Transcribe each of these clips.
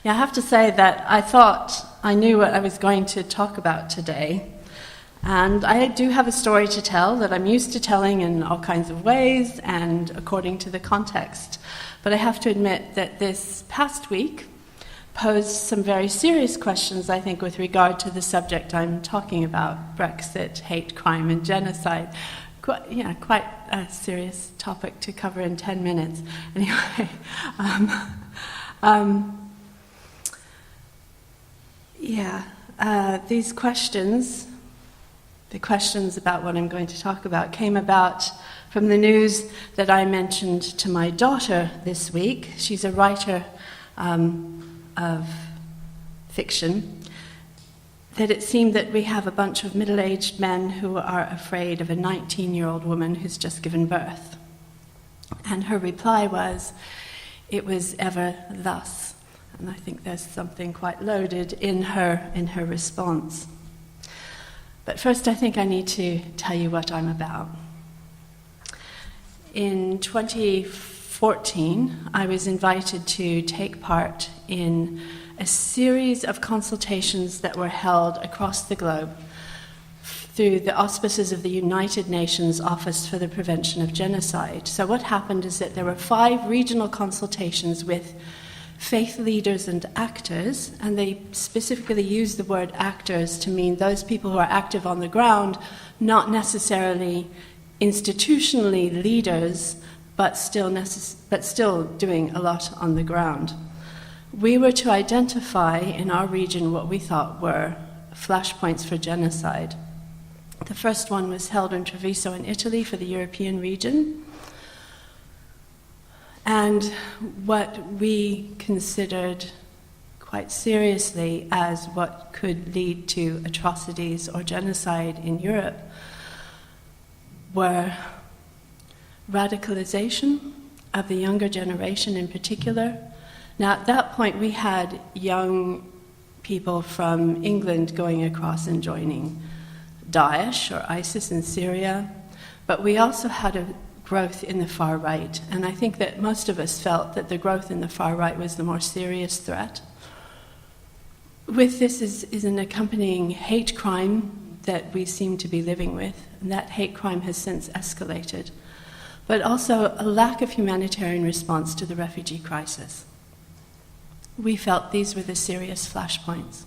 Yeah, I have to say that I thought I knew what I was going to talk about today. And I do have a story to tell that I'm used to telling in all kinds of ways and according to the context. But I have to admit that this past week posed some very serious questions, I think, with regard to the subject I'm talking about, Brexit, hate crime, and genocide. Quite a serious topic to cover in 10 minutes. Anyway, these questions, the questions about what I'm going to talk about, came about from the news that I mentioned to my daughter this week. She's a writer of fiction, that it seemed that we have a bunch of middle-aged men who are afraid of a 19-year-old woman who's just given birth. And her reply was, "It was ever thus." And I think there's something quite loaded in her response. But first, I think I need to tell you what I'm about. In 2014, I was invited to take part in a series of consultations that were held across the globe through the auspices of the United Nations Office for the Prevention of Genocide. So what happened is that there were 5 regional consultations with faith leaders and actors, and they specifically use the word actors to mean those people who are active on the ground, not necessarily institutionally leaders, but still doing a lot on the ground. We were to identify in our region what we thought were flashpoints for genocide. The first one was held in Treviso in Italy for the European region. And what we considered quite seriously as what could lead to atrocities or genocide in Europe were radicalization of the younger generation in particular. Now, at that point, we had young people from England going across and joining Daesh or ISIS in Syria, but we also had a growth in the far right, and I think that most of us felt that the growth in the far right was the more serious threat. With this is an accompanying hate crime that we seem to be living with, and that hate crime has since escalated, but also a lack of humanitarian response to the refugee crisis. We felt these were the serious flashpoints.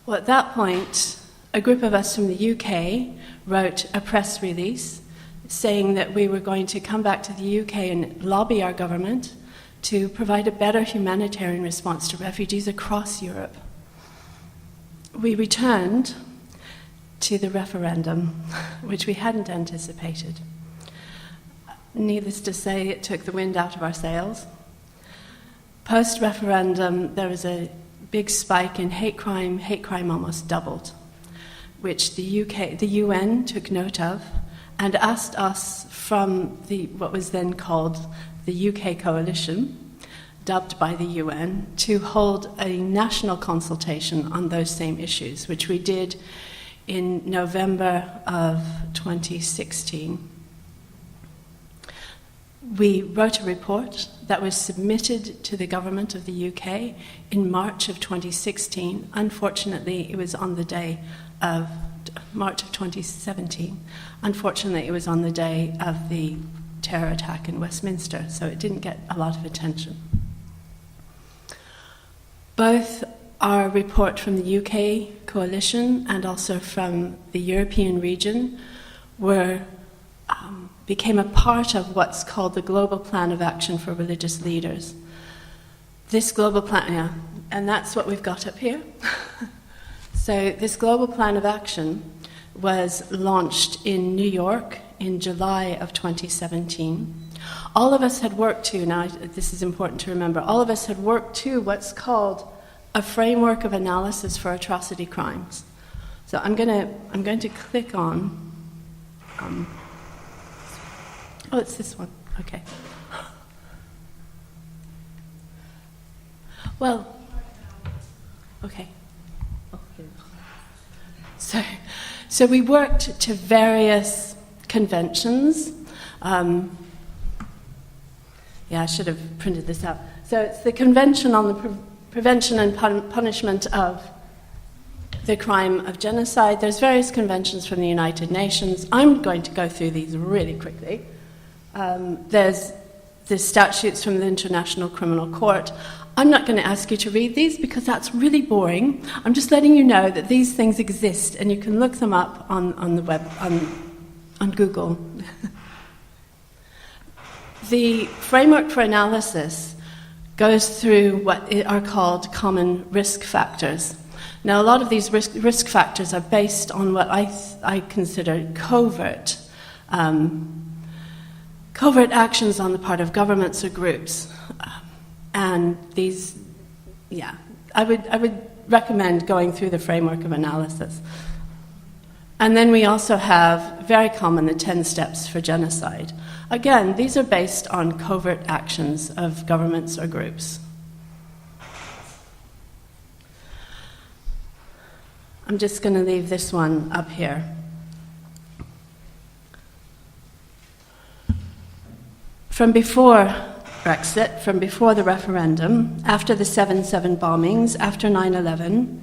Well, at that point, a group of us from the UK wrote a press release saying that we were going to come back to the UK and lobby our government to provide a better humanitarian response to refugees across Europe. We returned to the referendum, which we hadn't anticipated. Needless to say, it took the wind out of our sails. Post-referendum, there was a big spike in hate crime. Hate crime almost doubled, which the UN took note of and asked us from what was then called the UK Coalition, dubbed by the UN, to hold a national consultation on those same issues, which we did in November of 2016. We wrote a report that was submitted to the government of the UK in March of 2016. Unfortunately, it was on the day of March of 2017. Unfortunately, it was on the day of the terror attack in Westminster, so it didn't get a lot of attention. Both our report from the UK Coalition and also from the European region became a part of what's called the Global Plan of Action for Religious Leaders. This global plan, and that's what we've got up here. So this Global Plan of Action was launched in New York in July of 2017. All of us had worked to, now this is important to remember, all of us had worked to what's called a framework of analysis for atrocity crimes. So I'm going to click on, it's this one, okay. Well, okay. So we worked to various conventions. I should have printed this out. So it's the Convention on the Prevention and Punishment of the Crime of Genocide. There's various conventions from the United Nations. I'm going to go through these really quickly. There's the statutes from the International Criminal Court. I'm not going to ask you to read these because that's really boring. I'm just letting you know that these things exist and you can look them up on the web, on Google. The framework for analysis goes through what are called common risk factors. Now, a lot of these risk factors are based on what I consider covert actions on the part of governments or groups. And these, I would recommend going through the framework of analysis. And then we also have, very common, the 10 steps for genocide. Again, these are based on covert actions of governments or groups. I'm just going to leave this one up here. From before Brexit, from before the referendum, after the 7/7 bombings, after 9/11,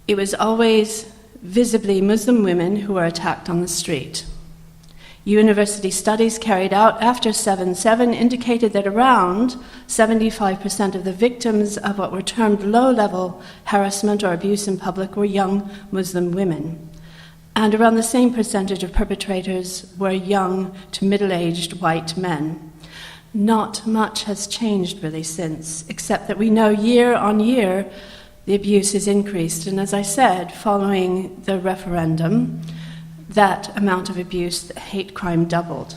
it was always visibly Muslim women who were attacked on the street. University studies carried out after 7/7 indicated that around 75% of the victims of what were termed low-level harassment or abuse in public were young Muslim women. And around the same percentage of perpetrators were young to middle-aged white men. Not much has changed really since, except that we know year on year the abuse has increased. And as I said, following the referendum, that amount of abuse, hate crime, doubled.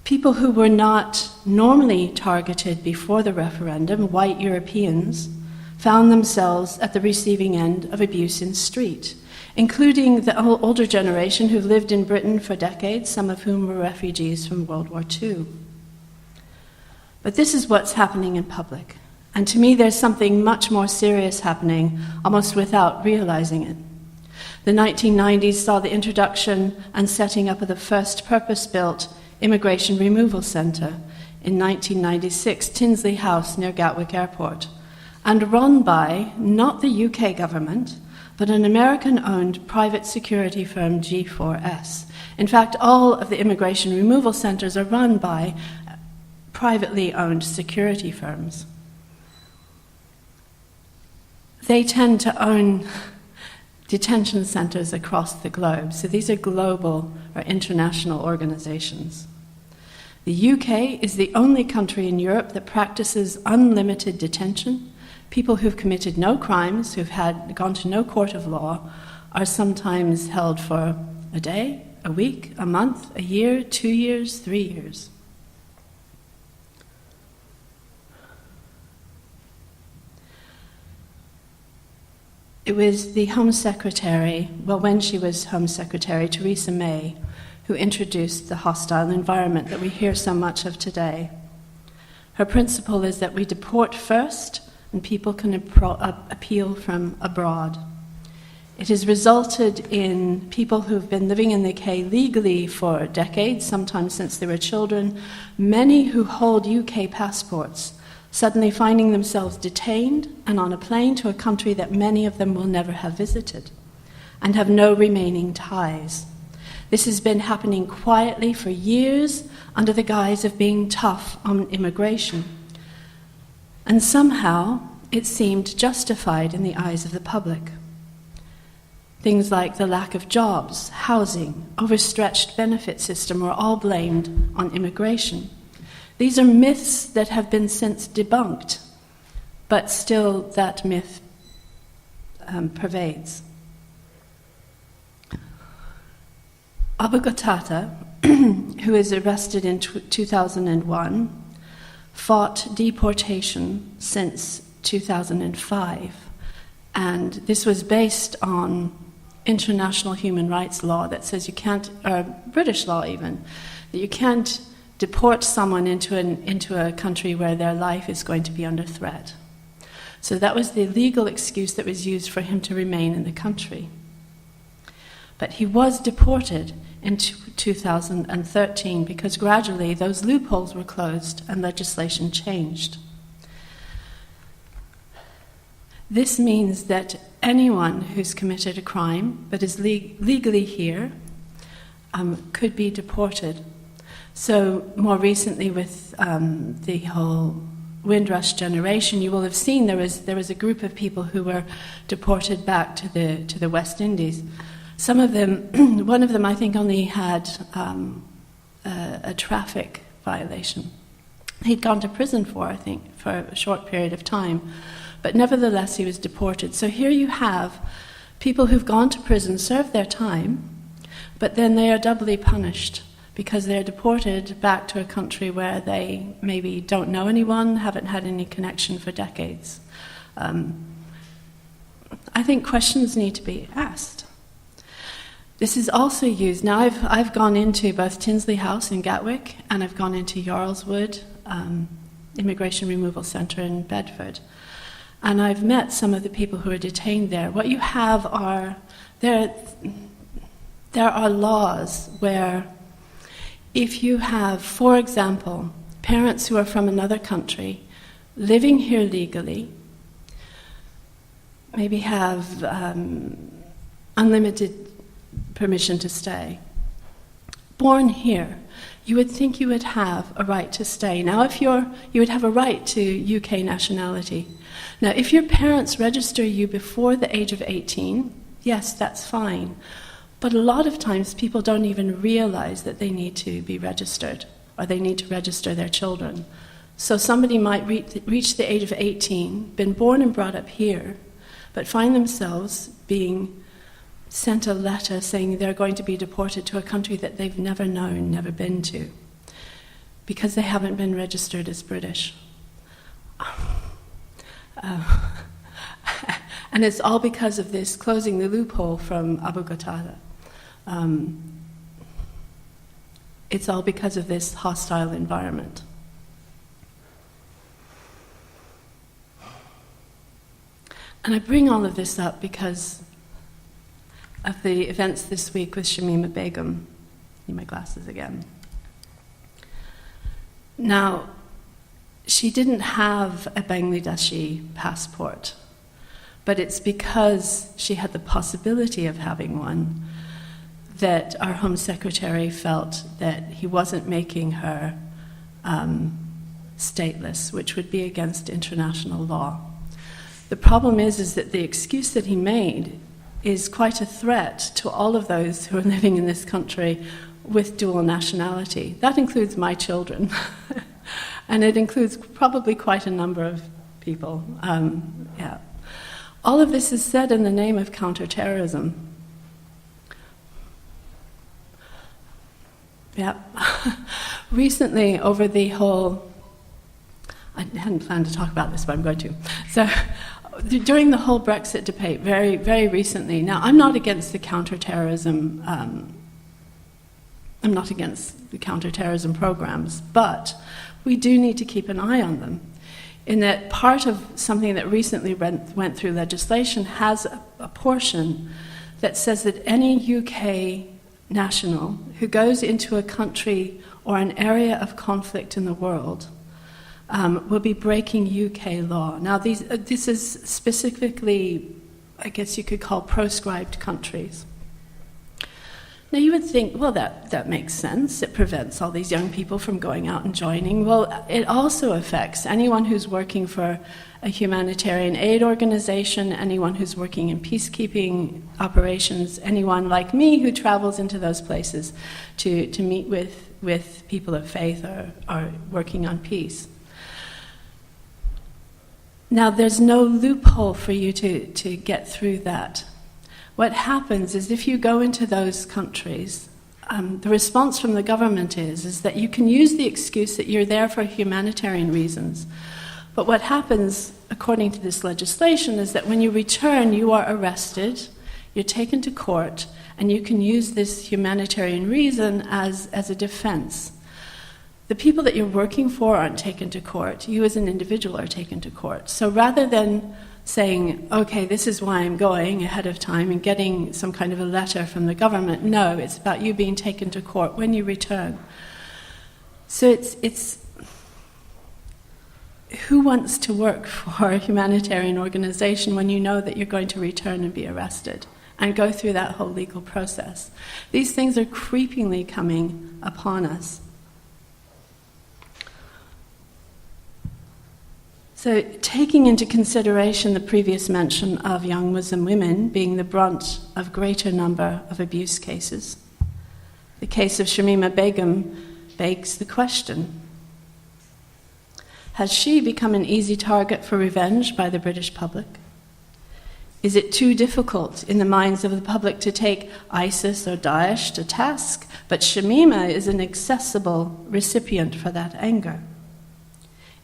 People who were not normally targeted before the referendum, white Europeans, found themselves at the receiving end of abuse in street, including the older generation who lived in Britain for decades, some of whom were refugees from World War II. But this is what's happening in public. And to me, there's something much more serious happening, almost without realizing it. The 1990s saw the introduction and setting up of the first purpose-built immigration removal centre in 1996, Tinsley House near Gatwick Airport, and run by not the UK government, but an American-owned private security firm, G4S. In fact, all of the immigration removal centres are run by privately owned security firms. They tend to own detention centres across the globe, so these are global or international organizations. The UK is the only country in Europe that practices unlimited detention. People who've committed no crimes, who've gone to no court of law, are sometimes held for a day, a week, a month, a year, 2 years, 3 years. It was the Home Secretary, when she was Home Secretary, Theresa May, who introduced the hostile environment that we hear so much of today. Her principle is that we deport first, and people can appeal from abroad. It has resulted in people who've been living in the UK legally for decades, sometimes since they were children, many who hold UK passports, suddenly finding themselves detained and on a plane to a country that many of them will never have visited and have no remaining ties. This has been happening quietly for years under the guise of being tough on immigration. And somehow it seemed justified in the eyes of the public. Things like the lack of jobs, housing, overstretched benefit system were all blamed on immigration. These are myths that have been since debunked, but still that myth pervades. Abu Qatada, who was arrested in 2001, fought deportation since 2005, and this was based on international human rights law that says you can't, or British law even, that you can't deport someone into a country where their life is going to be under threat. So that was the legal excuse that was used for him to remain in the country. But he was deported in 2013 because gradually those loopholes were closed and legislation changed. This means that anyone who's committed a crime but is legally here could be deported. So more recently with the whole Windrush generation, you will have seen there was a group of people who were deported back to the West Indies. Some of them, one of them I think only had a traffic violation. He'd gone to prison for a short period of time, but nevertheless he was deported. So here you have people who've gone to prison, served their time, but then they are doubly punished because they're deported back to a country where they maybe don't know anyone, haven't had any connection for decades. I think questions need to be asked. This is also used, now I've gone into both Tinsley House in Gatwick and I've gone into Yarlswood Immigration Removal Centre in Bedford. And I've met some of the people who are detained there. What you have are, there are laws where if you have, for example, parents who are from another country living here legally, maybe have unlimited permission to stay, born here, you would think you would have a right to stay. Now, you would have a right to UK nationality. Now, if your parents register you before the age of 18, yes, that's fine. But a lot of times people don't even realize that they need to be registered or they need to register their children. So somebody might reach the age of 18, been born and brought up here, but find themselves being sent a letter saying they're going to be deported to a country that they've never known, never been to, because they haven't been registered as British. And it's all because of this closing the loophole from Abu Qatada. It's all because of this hostile environment. And I bring all of this up because of the events this week with Shamima Begum. Need my glasses again. Now, she didn't have a Bangladeshi passport, but it's because she had the possibility of having one that our Home Secretary felt that he wasn't making her stateless, which would be against international law. The problem is that the excuse that he made is quite a threat to all of those who are living in this country with dual nationality. That includes my children, and it includes probably quite a number of people. All of this is said in the name of counterterrorism. Recently, over the whole, I hadn't planned to talk about this, but I'm going to. So, during the whole Brexit debate, very, very recently, now I'm not against the counterterrorism, I'm not against the counterterrorism programs, but we do need to keep an eye on them. In that part of something that recently went through legislation has a portion that says that any UK national who goes into a country or an area of conflict in the world will be breaking UK law. Now, this is specifically, I guess you could call proscribed countries. Now, you would think, well, that makes sense. It prevents all these young people from going out and joining. Well, it also affects anyone who's working for a humanitarian aid organization, anyone who's working in peacekeeping operations, anyone like me who travels into those places to meet with people of faith or working on peace. Now, there's no loophole for you to get through that. What happens is if you go into those countries, the response from the government is that you can use the excuse that you're there for humanitarian reasons. But what happens, according to this legislation, is that when you return, you are arrested, you're taken to court, and you can use this humanitarian reason as a defense. The people that you're working for aren't taken to court. You as an individual are taken to court. So rather than saying, okay, this is why I'm going ahead of time and getting some kind of a letter from the government. No, it's about you being taken to court when you return. So it's who wants to work for a humanitarian organization when you know that you're going to return and be arrested and go through that whole legal process? These things are creepingly coming upon us. So, taking into consideration the previous mention of young Muslim women being the brunt of greater number of abuse cases, the case of Shamima Begum begs the question: has she become an easy target for revenge by the British public? Is it too difficult in the minds of the public to take ISIS or Daesh to task, but Shamima is an accessible recipient for that anger?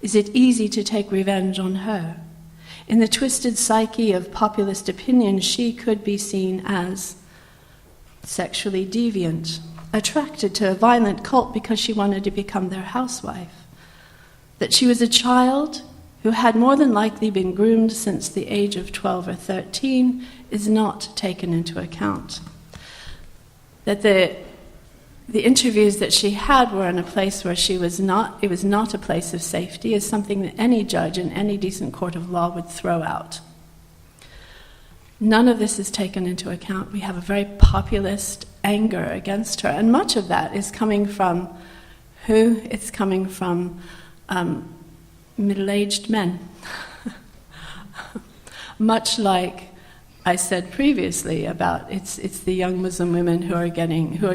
Is it easy to take revenge on her? In the twisted psyche of populist opinion, she could be seen as sexually deviant, attracted to a violent cult because she wanted to become their housewife. That she was a child who had more than likely been groomed since the age of 12 or 13 is not taken into account. That the interviews that she had were in a place where it was not a place of safety, is something that any judge in any decent court of law would throw out. None of this is taken into account. We have a very populist anger against her, and much of that is coming from who? It's coming from middle-aged men. Much like I said previously about it's the young Muslim women who are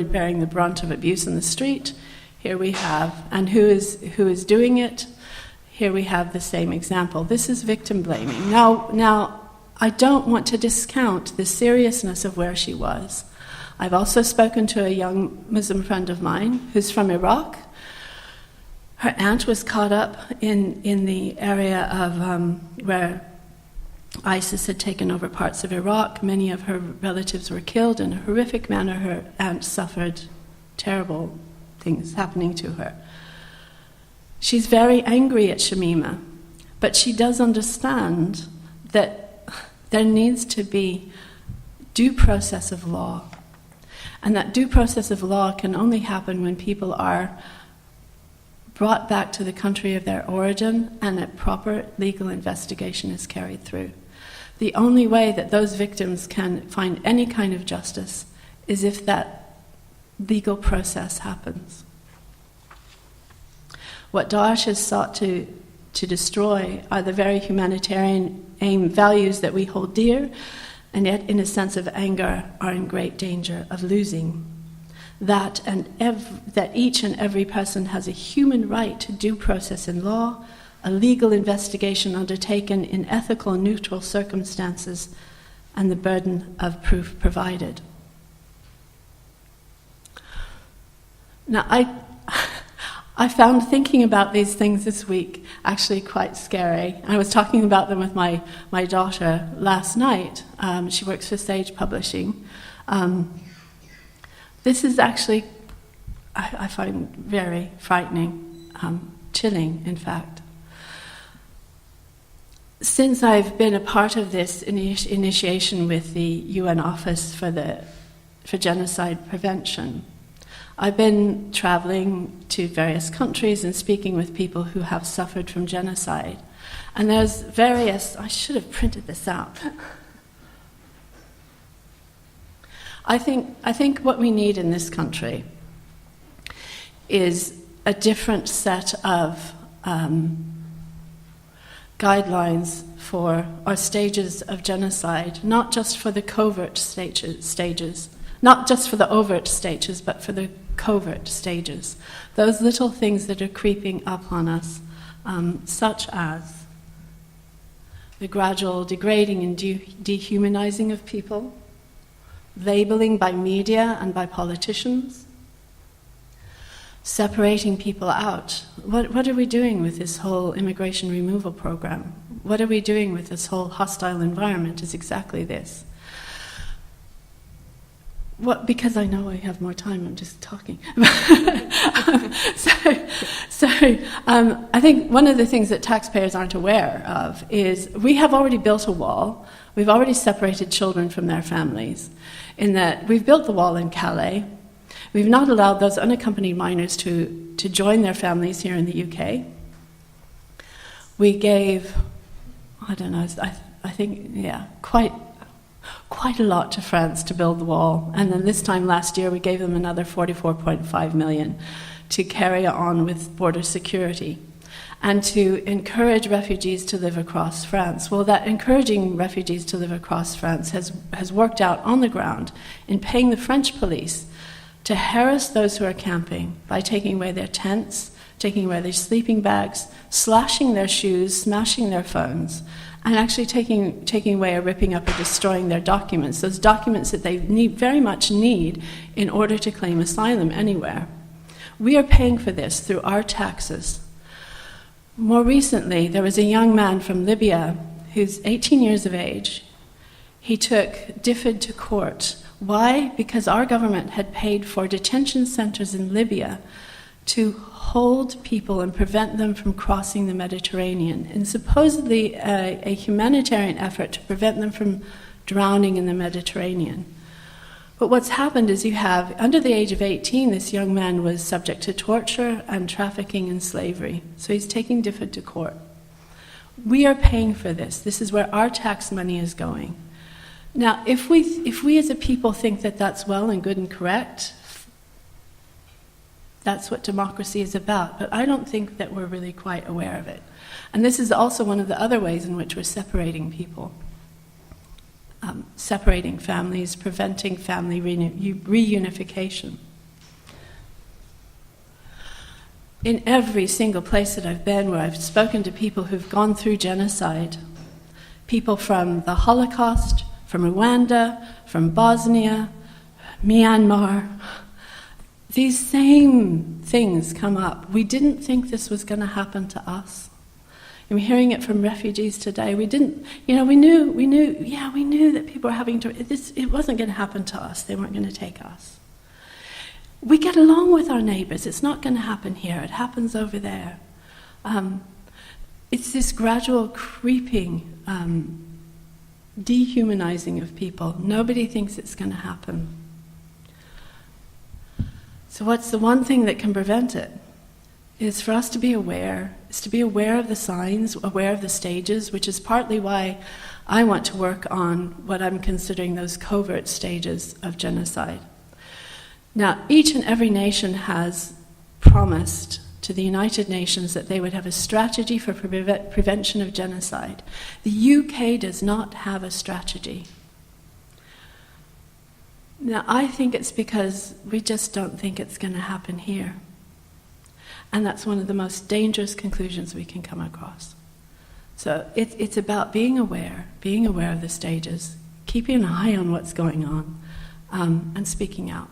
bearing the brunt of abuse in the street. Here we have, and who is doing it? Here we have the same example. This is victim blaming. Now I don't want to discount the seriousness of where she was. I've also spoken to a young Muslim friend of mine who's from Iraq. Her aunt was caught up in the area of where ISIS had taken over parts of Iraq. Many of her relatives were killed in a horrific manner. Her aunt suffered terrible things happening to her. She's very angry at Shamima, but she does understand that there needs to be due process of law. And that due process of law can only happen when people are brought back to the country of their origin and a proper legal investigation is carried through. The only way that those victims can find any kind of justice is if that legal process happens. What Daesh has sought to destroy are the very humanitarian values that we hold dear, and yet in a sense of anger are in great danger of losing. That each and every person has a human right to due process in law, a legal investigation undertaken in ethical and neutral circumstances, and the burden of proof provided. Now, I found thinking about these things this week actually quite scary. I was talking about them with my daughter last night. She works for Sage Publishing. This is actually, I find very frightening, chilling, in fact. Since I've been a part of this initiation with the UN Office for Genocide Prevention, I've been traveling to various countries and speaking with people who have suffered from genocide. And there's I should have printed this out. I think what we need in this country is a different set of guidelines for our stages of genocide, not just for the covert stages, not just for the overt stages, but for the covert stages. Those little things that are creeping up on us, such as the gradual degrading and dehumanizing of people, labeling by media and by politicians, separating people out. What are we doing with this whole immigration removal program? What are we doing with this whole hostile environment is exactly this. because I know I have more time, I'm just talking. I think one of the things that taxpayers aren't aware of is we have already built a wall. We've already separated children from their families, in that we've built the wall in Calais. We've not allowed those unaccompanied minors to join their families here in the UK. We gave, I don't know, I think, yeah, quite a lot to France to build the wall. And then this time last year, we gave them another 44.5 million to carry on with border security and to encourage refugees to live across France. Well, that encouraging refugees to live across France has worked out on the ground in paying the French police to harass those who are camping by taking away their tents, taking away their sleeping bags, slashing their shoes, smashing their phones, and actually taking away or ripping up or destroying their documents, those documents that they very much need in order to claim asylum anywhere. We are paying for this through our taxes. More recently, there was a young man from Libya who's 18 years of age. He took DFID to court. Why? Because our government had paid for detention centers in Libya to hold people and prevent them from crossing the Mediterranean, and supposedly a humanitarian effort to prevent them from drowning in the Mediterranean. But what's happened is you have, under the age of 18, this young man was subject to torture and trafficking and slavery. So he's taking DFID to court. We are paying for this. This is where our tax money is going. Now, if we as a people think that that's well and good and correct, that's what democracy is about. But I don't think that we're really quite aware of it. And this is also one of the other ways in which we're separating people. Separating families, preventing family reunification. In every single place that I've been where I've spoken to people who've gone through genocide, people from the Holocaust, from Rwanda, from Bosnia, Myanmar, these same things come up. We didn't think this was going to happen to us. And we're hearing it from refugees today. We didn't, we knew that people were having to, it wasn't going to happen to us. They weren't going to take us. We get along with our neighbors. It's not going to happen here. It happens over there. It's this gradual creeping, dehumanizing of people. Nobody thinks it's going to happen. So what's the one thing that can prevent it? Is for us to be aware, is to be aware of the signs, aware of the stages, which is partly why I want to work on what I'm considering those covert stages of genocide. Now, each and every nation has promised to the United Nations that they would have a strategy for prevention of genocide. The UK does not have a strategy. Now, I think it's because we just don't think it's going to happen here. And that's one of the most dangerous conclusions we can come across. So it's about being aware of the stages, keeping an eye on what's going on, and speaking out.